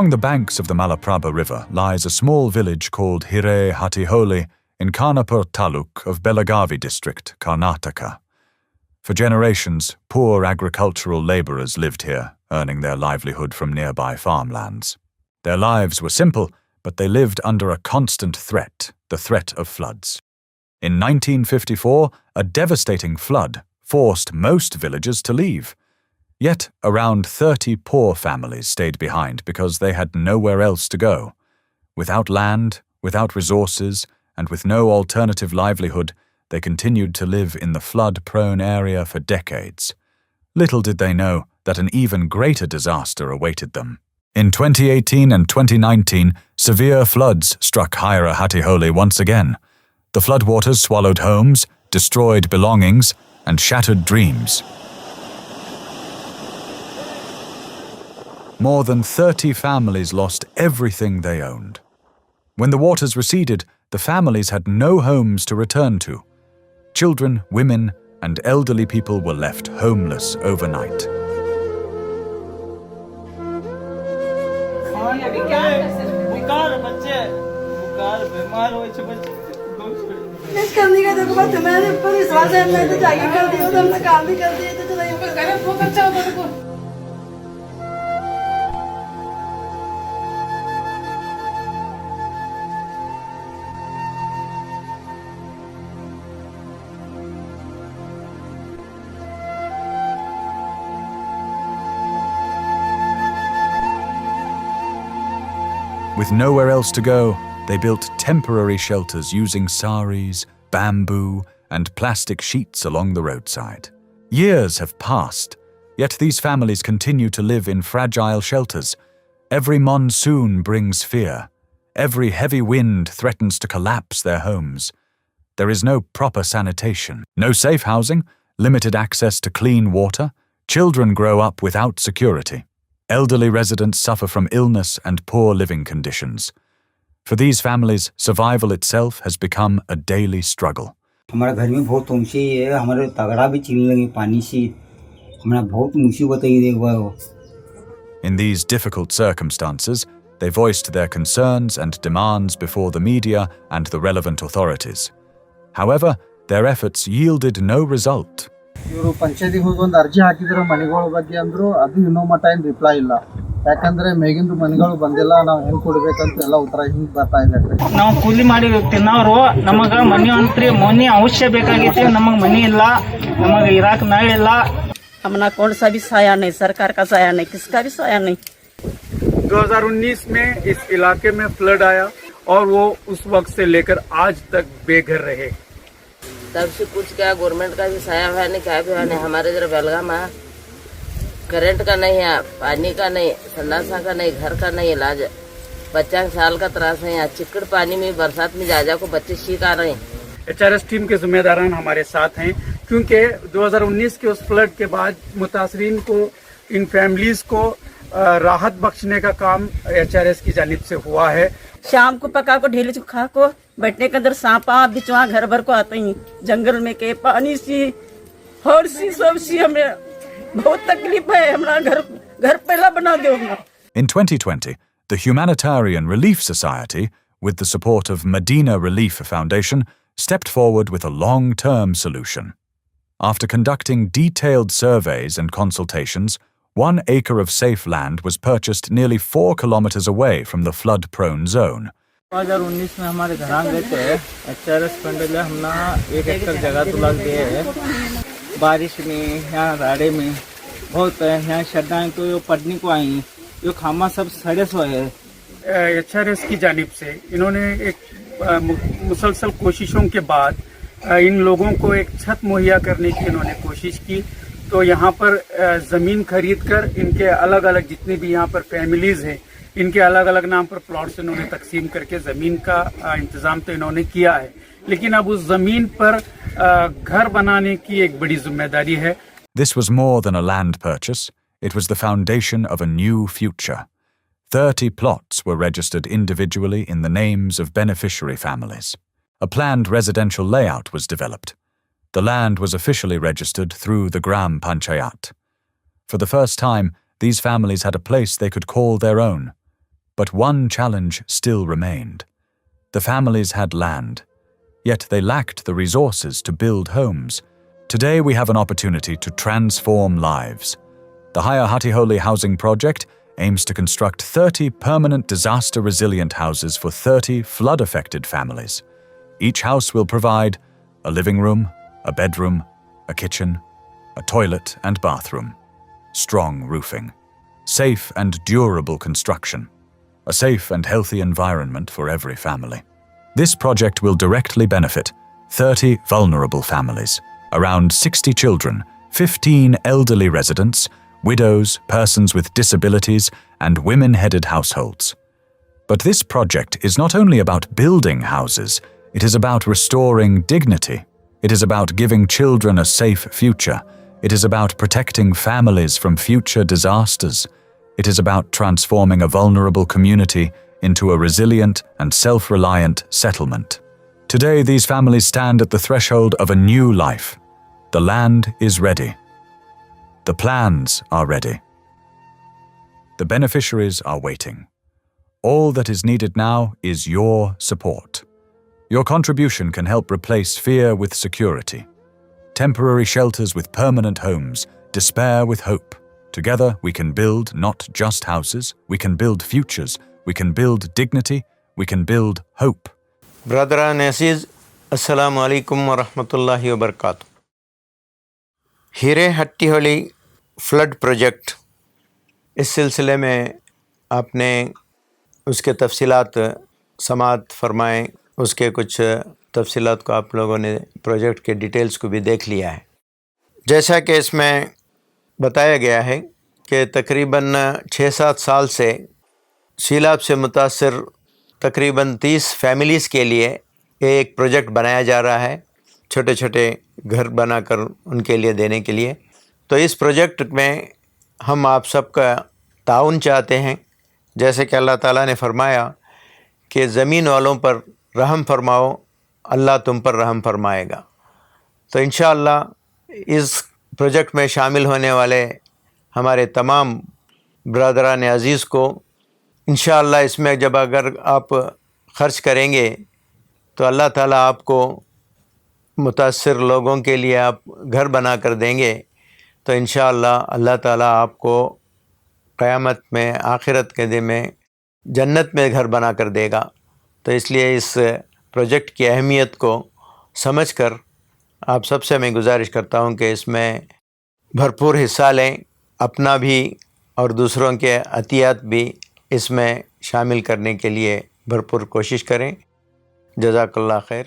Along the banks of the Malaprabha River lies a small village called Hire Hatiholi in Khanapur Taluk of Belagavi district, Karnataka. For generations, poor agricultural labourers lived here, earning their livelihood from nearby farmlands. Their lives were simple, but they lived under a constant threat, the threat of floods. In 1954, a devastating flood forced most villagers to leave. Yet, around 30 poor families stayed behind because they had nowhere else to go. Without land, without resources, and with no alternative livelihood, they continued to live in the flood-prone area for decades. Little did they know that an even greater disaster awaited them. In 2018 and 2019, severe floods struck Hire Hatiholi once again. The floodwaters swallowed homes, destroyed belongings, and shattered dreams. More than 30 families lost everything they owned. When the waters receded, the families had no homes to return to. Children, women, and elderly people were left homeless overnight. With nowhere else to go, they built temporary shelters using saris, bamboo, and plastic sheets along the roadside. Years have passed, yet these families continue to live in fragile shelters. Every monsoon brings fear. Every heavy wind threatens to collapse their homes. There is no proper sanitation, no safe housing, limited access to clean water. Children grow up without security. Elderly residents suffer from illness and poor living conditions. For these families, survival itself has become a daily struggle. हमारे घर में बहुत समस्या है, हमारे तगड़ा भी चलने लगे पानी से, हमारा बहुत मुसीबत है देखो. In these difficult circumstances, they voiced their concerns and demands before the media and the relevant authorities. However, their efforts yielded no result. ಇವರು ಪಂಚಾಯತಿಗೆ ಹೋಗಿ ಒಂದು ಅರ್ಜಿ ಹಾಕಿದ್ರು ಮನೆಗಳ ಬಗ್ಗೆ ಅಂದ್ರು, ಅದು ಇನ್ನೂ ಮಟ್ಟ ಏನು ರಿಪ್ಲೈ ಇಲ್ಲ. ಯಾಕಂದ್ರೆ ಮೇಗಿಂದು ಮನೆಗಳು ಬಂದಿಲ್ಲ, ನಾವು ಹೆಂಗೆ ಕೊಡಬೇಕಂತ ಎಲ್ಲ ಉತ್ತರ ಹಿಂಗೆ ಬರ್ತಾ ಇದೆ. ನಾವು ಕೂಲಿ ಮಾಡಿ ತಿನ್ನೋರು, ನಮಗೆ ಮನೆ ಅಂತ್ರಿ ಮನೆ ಅವಶ್ಯ ಬೇಕಾಗಿತ್ತು, ನಮಗೆ ಮನೆ ಇಲ್ಲ, ನಮಗೆ ಇರಾಕ್ ನಳ ಇಲ್ಲ. हमारा कौन सा भी साया नहीं, सरकार का साया नहीं, किसका भी साया नहीं. 2019 में इस इलाके में फ्लड आया और वो उस वक्त से लेकर आज तक बेघर रहे. तब से कुछ क्या गवर्नमेंट का भी साया है नहीं, क्या भी है नहीं. हमारे जरा बेलगाम में करंट का नहीं है, पानी का नहीं, संडासा का नहीं, घर का नहीं, इलाज. बच्चा साल का त्रास है. यहाँ चिकड़ पानी में बरसात में जा को बच्चे सीख आ रहे हैं. HRS टीम के जिम्मेदारान हमारे साथ हैं, क्योंकि 2019 के उस फ्लड के बाद मुतासरीन को, इन फैमिलीज को राहत बख्शने का काम HRS की जानिब से हुआ है. शाम को पका को ढीले चुखा को बैठने के अंदर सांपा बिचवा घर भर को आते ही, जंगल में के पानी सी हर सी सब सी, हमें बहुत तकलीफ है. हमारा घर पहला बना दो. In 2020, the Humanitarian Relief Society, with the support of Medina Relief Foundation, stepped forward with a long-term solution. After conducting detailed surveys and consultations, 1 acre of safe land was purchased nearly 4 kilometers away from the flood-prone zone. 2019 में हमारे घर आ गए थे. HRS fund ले हमने 1 एकड़ जगह तुला दिए है. बारिश में यहाँ राड़े में बहुत है, यहाँ शड्डाएं तो यो पढ़ने को आई, यो खामा सब सड़े सो है. HRS की जानिब से इन्होंने एक मुसलसल कोशिशों के बाद इन लोगों को एक छत मुहैया करने की इन्होंने कोशिश की. तो यहाँ पर ज़मीन खरीद कर इनके अलग अलग जितनी भी यहाँ पर फैमिलीज़ हैं, इनके अलग अलग नाम पर प्लॉट्स इन्होंने तकसीम करके ज़मीन का इंतज़ाम तो इन्होंने किया है, लेकिन अब उस ज़मीन पर घर बनाने की एक बड़ी जिम्मेदारी है. This was more than a land purchase. It was the foundation of a new future. 30 plots were registered individually in the names of beneficiary families. A planned residential layout was developed. The land was officially registered through the Gram Panchayat. For the first time, these families had a place they could call their own. But one challenge still remained. The families had land, yet they lacked the resources to build homes. Today we have an opportunity to transform lives. The Haya Hatiholi Housing Project aims to construct 30 permanent disaster-resilient houses for 30 flood-affected families. Each house will provide a living room, a bedroom, a kitchen, a toilet and bathroom, strong roofing, safe and durable construction, a safe and healthy environment for every family. This project will directly benefit 30 vulnerable families, around 60 children, 15 elderly residents, widows, persons with disabilities, and women-headed households. But this project is not only about building houses, it is about restoring dignity. It is about giving children a safe future. It is about protecting families from future disasters. It is about transforming a vulnerable community into a resilient and self-reliant settlement. Today, these families stand at the threshold of a new life. The land is ready. The plans are ready. The beneficiaries are waiting. All that is needed now is your support. Your contribution can help replace fear with security, temporary shelters with permanent homes, despair with hope. Together, we can build not just houses, we can build futures, we can build dignity, we can build hope. برادران عزیز السلام علیکم ورحمۃ اللہ وبرکاتہ. ہیرے ہٹی Holi flood project, اس سلسلے میں آپ نے اس کے تفصیلات سماعت فرمائیں. اس کے کچھ تفصیلات کو آپ لوگوں نے پروجیکٹ کے ڈیٹیلز کو بھی دیکھ لیا ہے. جیسا کہ اس میں بتایا گیا ہے کہ تقریباً 6-7 سال سے سیلاب سے متاثر تقریباً 30 فیملیز کے لیے ایک پروجیکٹ بنایا جا رہا ہے، چھوٹے چھوٹے گھر بنا کر ان کے لیے دینے کے لیے. تو اس پروجیکٹ میں ہم آپ سب کا تعاون چاہتے ہیں. جیسے کہ اللہ تعالیٰ نے فرمایا کہ زمین والوں پر رحم فرماؤ، اللہ تم پر رحم فرمائے گا. تو انشاءاللہ اس پروجیکٹ میں شامل ہونے والے ہمارے تمام برادران عزیز کو انشاءاللہ اس میں جب اگر آپ خرچ کریں گے تو اللہ تعالیٰ آپ کو متاثر لوگوں کے لیے آپ گھر بنا کر دیں گے. تو انشاءاللہ اللہ تعالیٰ آپ کو قیامت میں آخرت کے دن میں جنت میں گھر بنا کر دے گا. تو اس لیے اس پروجیکٹ کی اہمیت کو سمجھ کر آپ سب سے میں گزارش کرتا ہوں کہ اس میں بھرپور حصہ لیں، اپنا بھی اور دوسروں کے عطیات بھی اس میں شامل کرنے کے لیے بھرپور کوشش کریں. جزاک اللہ خیر.